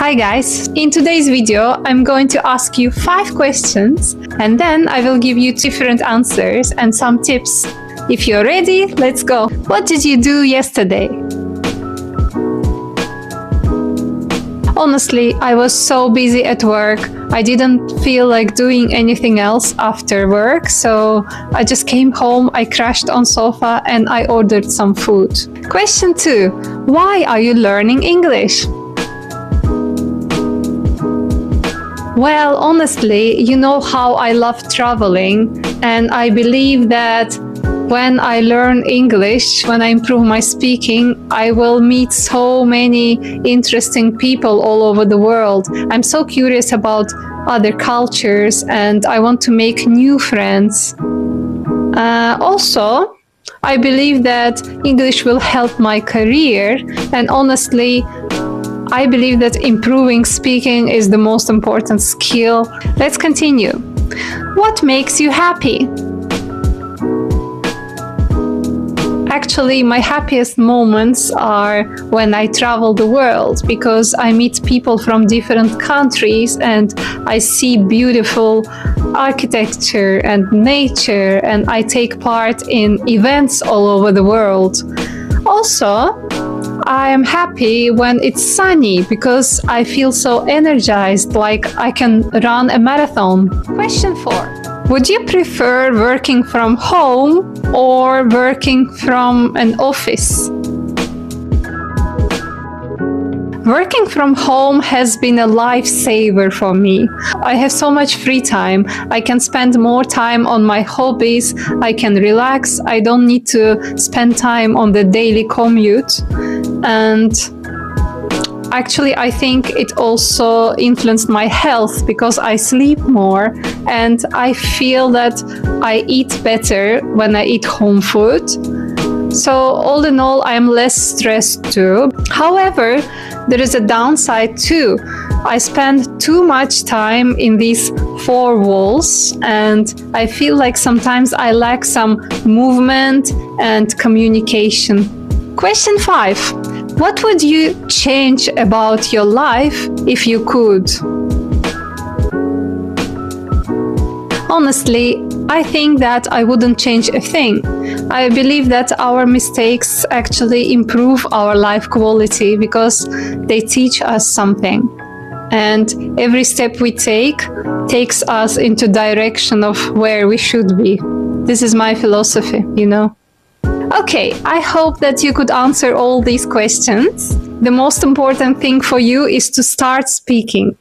Hi guys! In today's video, I'm going to ask you 5 questions and then I will give you different answers and some tips. If you're ready, let's go! What did you do yesterday? Honestly, I was so busy at work. I didn't feel like doing anything else after work, so I just came home, I crashed on sofa and I ordered some food. Question 2. Why are you learning English? Well, honestly, you know how I love traveling, and I believe that when I learn English, when I improve my speaking, I will meet so many interesting people all over the world. I'm so curious about other cultures and I want to make new friends. Also, I believe that English will help my career, and honestly, I believe that improving speaking is the most important skill. Let's continue. What makes you happy? Actually, my happiest moments are when I travel the world, because I meet people from different countries and I see beautiful architecture and nature, and I take part in events all over the world. Also, I am happy when it's sunny because I feel so energized, like I can run a marathon. Question 4. Would you prefer working from home or working from an office? Working from home has been a lifesaver for me. I have so much free time. I can spend more time on my hobbies. I can relax. I don't need to spend time on the daily commute. And actually, I think it also influenced my health because I sleep more and I feel that I eat better when I eat home food. So all in all, I am less stressed too. However, there is a downside too. I spend too much time in these 4 walls and I feel like sometimes I lack some movement and communication. Question 5. What would you change about your life if you could? Honestly, I think that I wouldn't change a thing. I believe that our mistakes actually improve our life quality because they teach us something. And every step we take takes us into direction of where we should be. This is my philosophy, you know. Okay, I hope that you could answer all these questions. The most important thing for you is to start speaking.